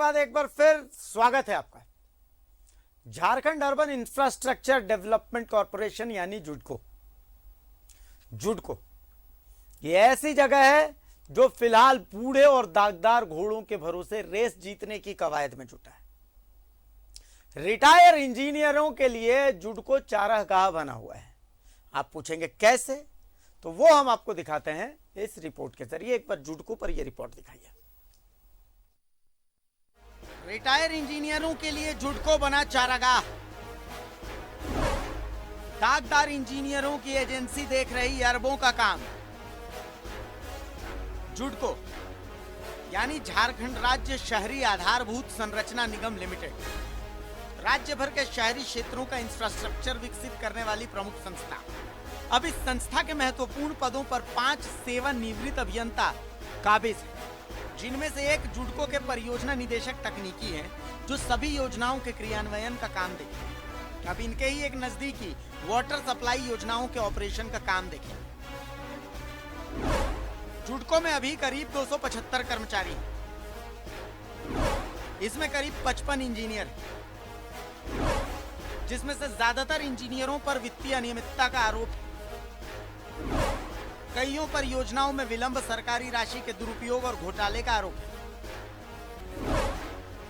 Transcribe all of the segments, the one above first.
बाद एक बार फिर स्वागत है आपका। Jharkhand urban infrastructure development corporation यानी जुडको ये ऐसी जगह है जो फिलहाल बूढ़े और दागदार घोड़ों के भरोसे रेस जीतने की कवायद में जुटा है। रिटायर इंजीनियरों के लिए जुडको चारागाह बना हुआ है। आप पूछेंगे कैसे, तो वो हम आपको दिखाते हैं इस रिपोर्ट के जरिए। एक बार जुडको पर यह रिपोर्ट दिखाइए। रिटायर इंजीनियरों के लिए जुडको बना चारागाह। दागदार इंजीनियरों की एजेंसी देख रही अरबों का काम। जुडको यानी झारखंड राज्य शहरी आधारभूत संरचना निगम लिमिटेड, राज्य भर के शहरी क्षेत्रों का इंफ्रास्ट्रक्चर विकसित करने वाली प्रमुख संस्था। अब इस संस्था के महत्वपूर्ण पदों पर 5 सेवानिवृत्त अभियंता काबिज हैं, जिनमें से एक जुडको के परियोजना निदेशक तकनीकी हैं, जो सभी योजनाओं के क्रियान्वयन का काम देखें। अब इनके ही एक नजदीकी वाटर सप्लाई योजनाओं के ऑपरेशन का काम देखें। जुडको में अभी करीब 275 कर्मचारी हैं। इसमें करीब 55 इंजीनियर हैं, जिसमें से ज्यादातर इंजीनियरों पर वित्तीय अनियमितता का आरोप है। कईयों पर योजनाओं में विलंब, सरकारी राशि के दुरुपयोग और घोटाले का आरोप है।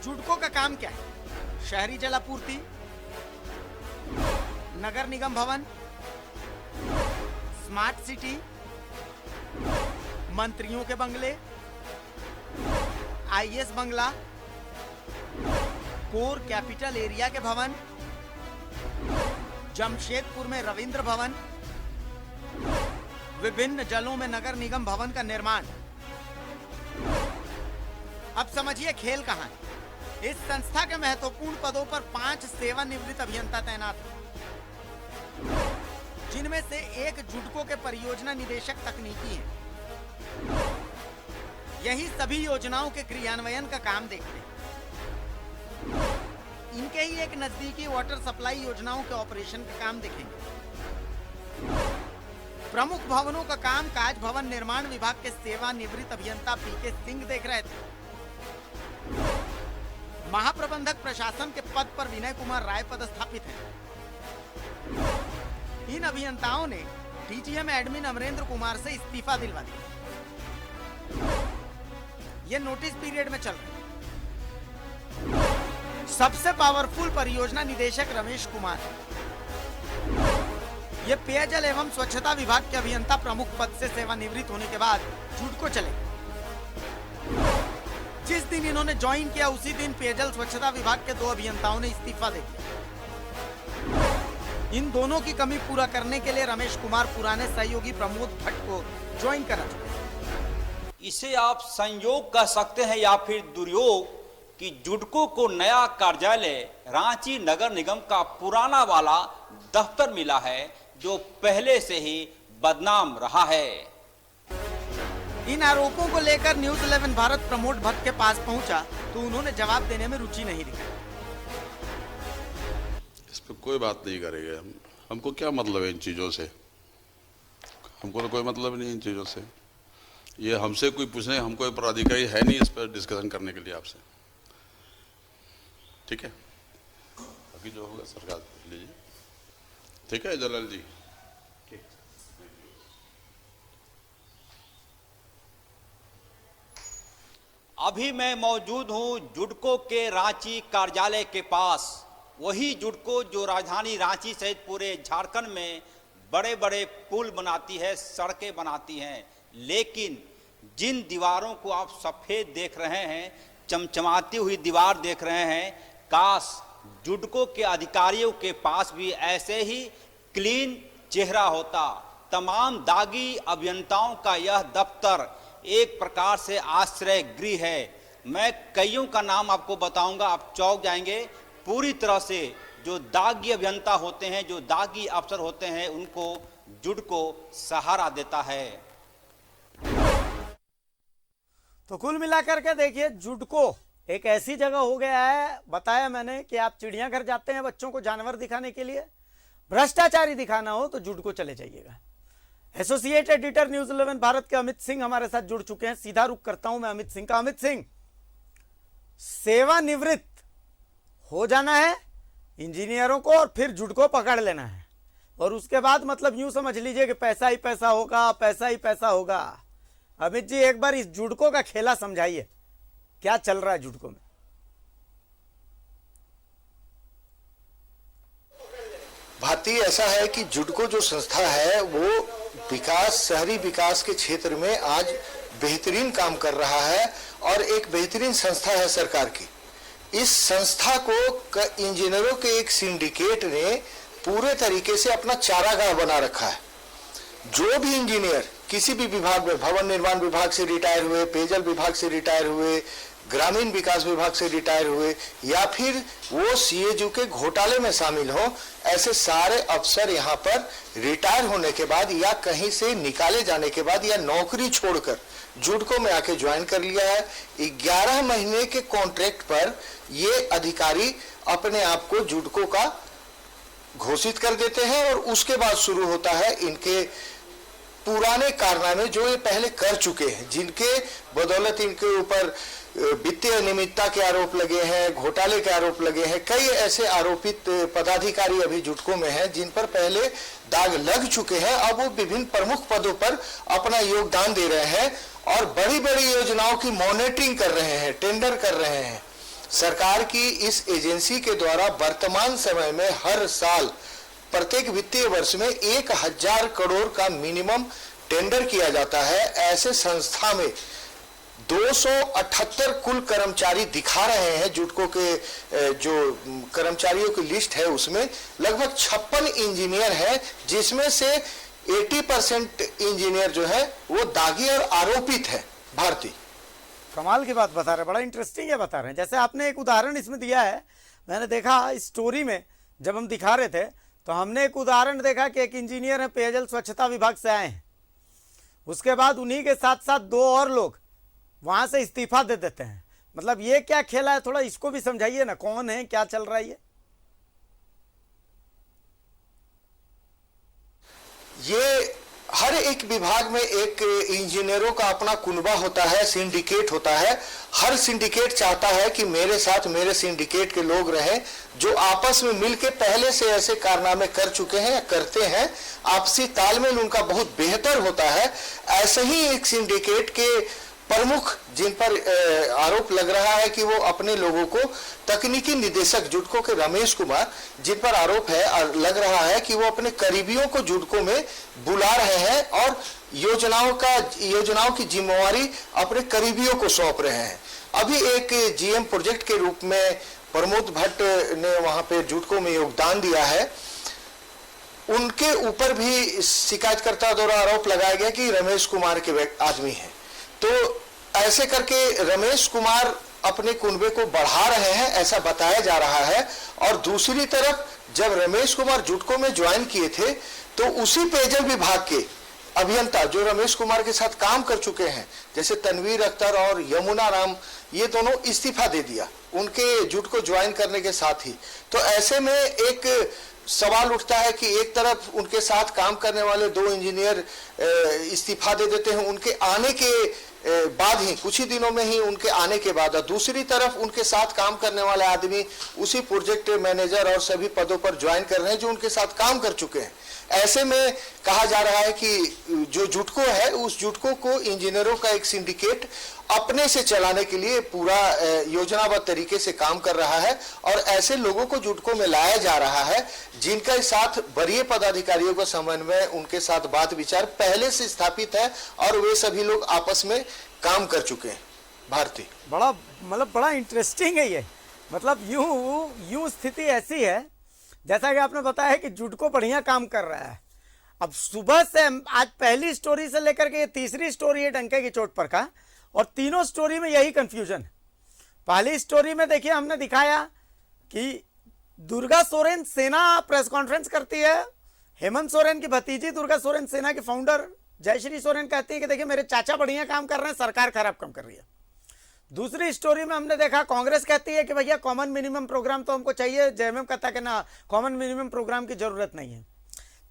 जुडको का काम क्या है? शहरी जल आपूर्ति, नगर निगम भवन, स्मार्ट सिटी, मंत्रियों के बंगले, आईएएस बंगला, कोर कैपिटल एरिया के भवन, जमशेदपुर में रविंद्र भवन, विभिन्न जलों में नगर निगम भवन का निर्माण। अब समझिए खेल कहां है। इस संस्था के महत्वपूर्ण पदों पर 5 सेवानिवृत्त अभियंता तैनात हैं, जिनमें से एक जुडको के परियोजना निदेशक तकनीकी हैं। यही सभी योजनाओं के क्रियान्वयन का काम देखते हैं। इनके ही एक नजदीकी वाटर सप्लाई योजनाओं के ऑपरेशन का काम देखेंगे। प्रमुख भवनों का काम काज भवन निर्माण विभाग के सेवानिवृत्त अभियंता पीके सिंह देख रहे थे। महाप्रबंधक प्रशासन के पद पर विनय कुमार राय पदस्थापित हैं। इन अभियंताओं ने डीजीएम एडमिन अमरेंद्र कुमार से इस्तीफा दिलवा दिया। ये नोटिस पीरियड में चल रहा है। सबसे पावरफुल परियोजना निदेशक रमेश कुमार, ये पेयजल एवं स्वच्छता विभाग के अभियंता प्रमुख पद से सेवानिवृत्त होने के बाद जुडको चले। जिस दिन इन्होंने ज्वाइन किया उसी दिन पेयजल स्वच्छता विभाग के 2 अभियंताओं ने इस्तीफा दे दिया। इन दोनों की कमी पूरा करने के लिए रमेश कुमार पुराने सहयोगी प्रमोद भट्ट को ज्वाइन करा चुके। इसे आप संयोग कह सकते हैं या फिर दुर्योग कि जुडको को नया कार्यालय रांची नगर निगम का पुराना वाला दफ्तर मिला है, जो पहले से ही बदनाम रहा है। इन आरोपों को लेकर न्यूज 11 भारत प्रमोद भट्ट के पास पहुंचा तो उन्होंने जवाब देने में रुचि नहीं दिखाई। इस पर कोई बात नहीं करेंगे हमको क्या मतलब है इन चीजों से? हमको तो कोई मतलब नहीं इन चीजों से। ये हमसे कोई पूछने, हम कोई पदाधिकारी है नहीं इस पर डिस्कशन करने के लिए आपसे। ठीक है, बाकी जो होगा सरकार लीजिए। ठीक है जलाल जी। अभी मैं मौजूद हूं जुडको के रांची कार्यालय के पास। वही जुडको जो राजधानी रांची सहित पूरे झारखंड में बड़े बड़े पुल बनाती है, सड़कें बनाती हैं, लेकिन जिन दीवारों को आप सफेद देख रहे हैं, चमचमाती हुई दीवार देख रहे हैं, काश जुडको के अधिकारियों के पास भी ऐसे ही क्लीन चेहरा होता। तमाम दागी अभियंताओं का यह दफ्तर एक प्रकार से आश्रय गृह है। मैं कईयों का नाम आपको बताऊंगा, आप चौंक जाएंगे। पूरी तरह से जो दागी अभियंता होते हैं, जो दागी अफसर होते हैं, उनको जुडको सहारा देता है। तो कुल मिलाकर के देखिए, जुडको एक ऐसी जगह हो गया है, बताया मैंने कि आप चिड़ियाघर जाते हैं बच्चों को जानवर दिखाने के लिए, भ्रष्टाचारी दिखाना हो तो जुडको चले जाइएगा। एसोसिएट एडिटर न्यूज 11 भारत के अमित सिंह हमारे साथ जुड़ चुके हैं। सीधा रुख करता हूं मैं अमित सिंह का। अमित सिंह, सेवानिवृत्त हो जाना है इंजीनियरों को और फिर जुडको पकड़ लेना है, और उसके बाद मतलब यूं समझ लीजिए कि पैसा ही पैसा होगा, पैसा ही पैसा होगा। अमित जी एक बार इस जुडको का खेला समझाइए, क्या चल रहा है जुडको में? भारतीय ऐसा है कि जुडको जो संस्था है वो विकास, शहरी विकास के क्षेत्र में आज बेहतरीन काम कर रहा है और एक बेहतरीन संस्था है सरकार की। इस संस्था को इंजीनियरों के एक सिंडिकेट ने पूरे तरीके से अपना चारागाह बना रखा है। जो भी इंजीनियर किसी भी विभाग में, भवन निर्माण विभाग से रिटायर हुए, पेयजल विभाग से रिटायर हुए, ग्रामीण विकास विभाग से रिटायर हुए, या फिर वो सीएजू के घोटाले में शामिल हो, ऐसे सारे अफसर यहाँ पर रिटायर होने के बाद या कहीं से निकाले जाने के बाद या नौकरी छोड़कर जुडको में आके ज्वाइन कर लिया है। 11 महीने के कॉन्ट्रैक्ट पर ये अधिकारी अपने आप को जुडको का घोषित कर देते हैं और उसके बाद शुरू होता है इनके पुराने कारनामे जो ये पहले कर चुके हैं, जिनके बदौलत इनके ऊपर वित्तीय अनियमितता के आरोप लगे हैं, घोटाले के आरोप लगे हैं। कई ऐसे आरोपित पदाधिकारी अभी जुडको में हैं जिन पर पहले दाग लग चुके हैं। अब वो विभिन्न प्रमुख पदों पर अपना योगदान दे रहे हैं और बड़ी बड़ी योजनाओं की मॉनिटरिंग कर रहे हैं, टेंडर कर रहे हैं। सरकार की इस एजेंसी के द्वारा वर्तमान समय में हर साल प्रत्येक वित्तीय वर्ष में 1000 करोड़ का मिनिमम टेंडर किया जाता है। ऐसे संस्था में 278 कुल कर्मचारी दिखा रहे हैं। जुडको के जो कर्मचारियों की लिस्ट है उसमें लगभग 56 इंजीनियर हैं, जिसमें से 80% इंजीनियर जो है वो दागी और आरोपित है। भारतीय कमाल की बात बता रहे हैं, बड़ा इंटरेस्टिंग है बता रहे हैं। जैसे आपने एक उदाहरण इसमें दिया है, मैंने देखा इस स्टोरी में जब हम दिखा रहे थे तो हमने एक उदाहरण देखा कि एक इंजीनियर है, पेयजल स्वच्छता विभाग से आए हैं, उसके बाद उन्हीं के साथ साथ 2 और लोग वहां से इस्तीफा दे देते हैं। मतलब ये क्या खेला है, थोड़ा इसको भी समझाइए ना, कौन है, क्या चल रहा है ये हर एक विभाग में एक इंजीनियरों का अपना कुनबा होता है, सिंडिकेट होता है। हर सिंडिकेट चाहता है कि मेरे साथ मेरे सिंडिकेट के लोग रहें जो आपस में मिलके पहले से ऐसे कारनामे कर चुके हैं या करते हैं। आपसी तालमेल उनका बहुत बेहतर होता है। ऐसे ही एक सिंडिकेट के प्रमुख जिन पर आरोप लग रहा है कि वो अपने लोगों को, तकनीकी निदेशक जुडको के रमेश कुमार, जिन पर आरोप है, लग रहा है कि वो अपने करीबियों को जुडको में बुला रहे हैं और योजनाओं की जिम्मेवारी अपने करीबियों को सौंप रहे हैं। अभी एक जीएम प्रोजेक्ट के रूप में प्रमोद भट्ट ने वहां पे जुडको में योगदान दिया है। उनके ऊपर भी शिकायतकर्ता द्वारा आरोप लगाया गया कि रमेश कुमार के आदमी है। तो ऐसे करके रमेश कुमार अपने कुनबे को बढ़ा रहे हैं, ऐसा बताया जा रहा है। और दूसरी तरफ जब रमेश कुमार जुडको में ज्वाइन किए थे तो उसी पेयजल विभाग के अभियंता जो रमेश कुमार के साथ काम कर चुके हैं, जैसे तनवीर अख्तर और यमुना राम, ये दोनों इस्तीफा दे दिया उनके जुडको ज्वाइन करने के साथ ही। तो ऐसे में एक सवाल उठता है कि एक तरफ उनके साथ काम करने वाले 2 इंजीनियर इस्तीफा दे देते हैं उनके आने के बाद ही, कुछ ही दिनों में ही उनके आने के बाद, और दूसरी तरफ उनके साथ काम करने वाले आदमी उसी प्रोजेक्ट मैनेजर और सभी पदों पर ज्वाइन कर रहे हैं जो उनके साथ काम कर चुके हैं। ऐसे में कहा जा रहा है कि जो जुडको है, उस जुडको को इंजीनियरों का एक सिंडिकेट अपने से चलाने के लिए पूरा योजनाबद्ध तरीके से काम कर रहा है और ऐसे लोगों को जुडको में लाया जा रहा है जिनका साथ वरीय पदाधिकारियों का समन्वय, उनके साथ बात विचार पहले से स्थापित है और वे सभी लोग आपस में काम कर चुके हैं। भारती बड़ा इंटरेस्टिंग है ये। मतलब यूं स्थिति ऐसी है जैसा कि आपने बताया कि जुडको बढ़िया काम कर रहा है। अब सुबह से आज पहली स्टोरी से लेकर के ये तीसरी स्टोरी है डंके की चोट पर का, और तीनों स्टोरी में यही कंफ्यूजन है। पहली स्टोरी में देखिए हमने दिखाया कि दुर्गा सोरेन सेना प्रेस कॉन्फ्रेंस करती है। हेमंत सोरेन की भतीजी दुर्गा सोरेन सेना के फाउंडर जयश्री सोरेन कहती है कि देखिए मेरे चाचा बढ़िया काम कर रहे हैं, सरकार खराब काम कर रही है। दूसरी स्टोरी में हमने देखा कांग्रेस कहती है कि भैया कॉमन मिनिमम प्रोग्राम तो हमको चाहिए, जेएमएम कहता है कि ना कॉमन मिनिमम प्रोग्राम की जरूरत नहीं है।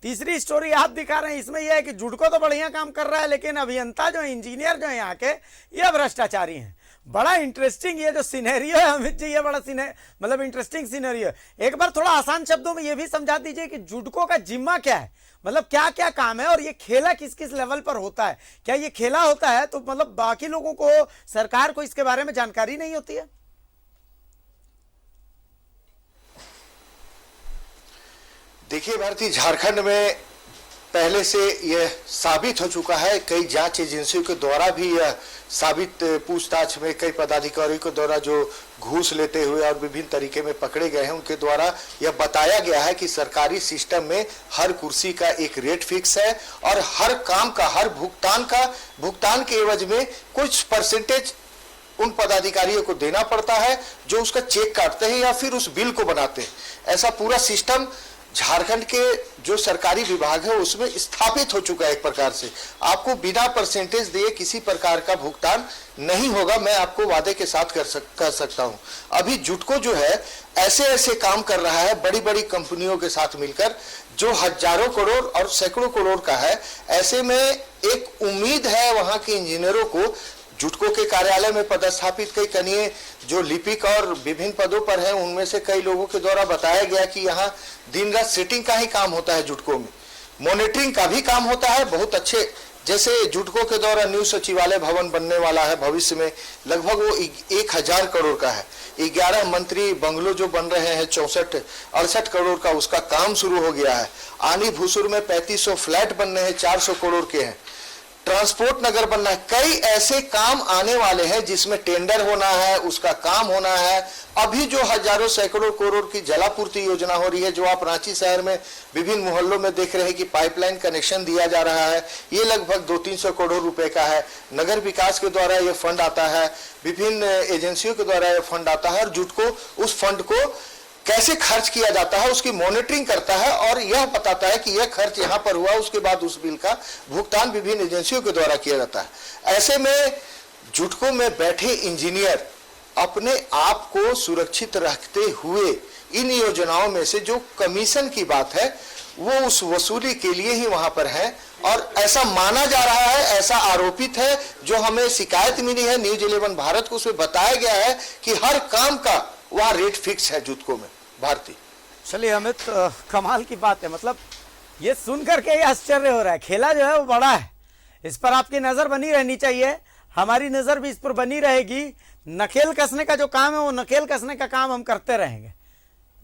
तीसरी स्टोरी आप दिखा रहे हैं, इसमें यह है कि जुडको तो बढ़िया काम कर रहा है लेकिन अभियंता जो इंजीनियर जो है यहाँ के, ये भ्रष्टाचारी हैं। बड़ा इंटरेस्टिंग ये जो सिनेरियो है अमित जी, ये बड़ा मतलब इंटरेस्टिंग सिनेरियो है। एक बार थोड़ा आसान शब्दों में ये भी समझा दीजिए कि जुडको का जिम्मा क्या है, मतलब क्या क्या काम है और ये खेला किस किस लेवल पर होता है। क्या ये खेला होता है तो मतलब बाकी लोगों को, सरकार को इसके बारे में जानकारी नहीं होती है? देखिए भारतीय, झारखंड में पहले से यह साबित हो चुका है, कई जांच एजेंसियों के द्वारा भी यह साबित, पूछताछ में कई पदाधिकारियों के द्वारा जो घूस लेते हुए और विभिन्न तरीके में पकड़े गए हैं, उनके द्वारा यह बताया गया है कि सरकारी सिस्टम में हर कुर्सी का एक रेट फिक्स है और हर काम का, हर भुगतान के एवज में कुछ परसेंटेज उन पदाधिकारियों को देना पड़ता है जो उसका चेक काटते हैं या फिर उस बिल को बनाते हैं। ऐसा पूरा सिस्टम झारखंड के जो सरकारी विभाग है उसमें स्थापित हो चुका है। एक प्रकार से आपको बिना परसेंटेज दिए किसी प्रकार का भुगतान नहीं होगा, मैं आपको वादे के साथ कर सकता हूं। अभी जुडको जो है ऐसे काम कर रहा है बड़ी बड़ी कंपनियों के साथ मिलकर, जो हजारों करोड़ और सैकड़ों करोड़ का है। ऐसे में एक उम्मीद है वहां के इंजीनियरों को, जुडको के कार्यालय में पदस्थापित कई कनीय जो लिपिक और विभिन्न पदों पर हैं, उनमें से कई लोगों के द्वारा बताया गया कि यहाँ दिन रात सेटिंग का ही काम होता है। जुडको में मॉनिटरिंग का भी काम होता है बहुत अच्छे। जैसे जुडको के द्वारा न्यू सचिवालय भवन बनने वाला है भविष्य में, लगभग वो 1000 करोड़ का है। 11 मंत्री बंगलो जो बन रहे हैं 64-68 करोड़ का, उसका काम शुरू हो गया है। आनी भूसुर में 3500 फ्लैट बनने हैं, 400 करोड़ के हैं। ट्रांसपोर्ट नगर बनना है, कई ऐसे काम आने वाले हैं जिसमें टेंडर होना है, उसका काम होना है। अभी जो हजारों सैकड़ों करोड़ की जलापूर्ति योजना हो रही है, जो आप रांची शहर में विभिन्न मोहल्लों में देख रहे हैं कि पाइपलाइन कनेक्शन दिया जा रहा है, ये लगभग 200-300 करोड़ रुपए का है। नगर विकास के द्वारा ये फंड आता है, विभिन्न एजेंसियों के द्वारा ये फंड आता है और जुडको उस फंड को कैसे खर्च किया जाता है उसकी मॉनिटरिंग करता है और यह बताता है कि यह खर्च यहां पर हुआ, उसके बाद उस बिल का भुगतान विभिन्न एजेंसियों के द्वारा किया जाता है। ऐसे में जुडको में बैठे इंजीनियर अपने आप को सुरक्षित रखते हुए इन योजनाओं में से जो कमीशन की बात है वो उस वसूली के लिए ही वहां पर है और ऐसा माना जा रहा है, ऐसा आरोपित है। जो हमें शिकायत मिली है न्यूज 11 भारत को, उसमें बताया गया है कि हर काम का वहां रेट फिक्स है जुडको में। भारती, चलिए अमित, कमाल की बात है। मतलब ये सुनकर के आश्चर्य हो रहा है। खेला जो है वो बड़ा है, इस पर आपकी नजर बनी रहनी चाहिए, हमारी नजर भी इस पर बनी रहेगी। नकेल कसने का जो काम है वो नकेल कसने का काम हम करते रहेंगे।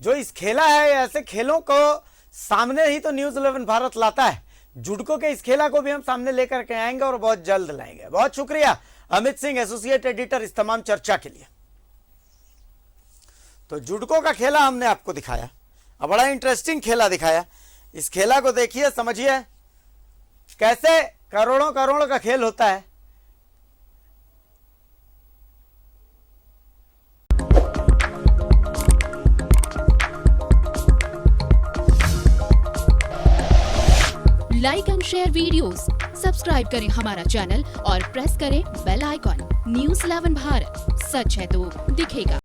जो इस खेला है, ऐसे खेलों को सामने ही तो न्यूज 11 भारत लाता है। जुडको के इस खेला को भी हम सामने लेकर के आएंगे और बहुत जल्द लाएंगे। बहुत शुक्रिया अमित सिंह, एसोसिएट एडिटर, इस तमाम चर्चा के लिए। तो जुडको का खेला हमने आपको दिखाया, अब बड़ा इंटरेस्टिंग खेला दिखाया। इस खेला को देखिए, समझिए कैसे करोड़ों करोड़ का खेल होता है। Like and share videos, subscribe करें हमारा चैनल और प्रेस करें बेल आइकॉन। न्यूज़ 11 भारत, सच है तो दिखेगा।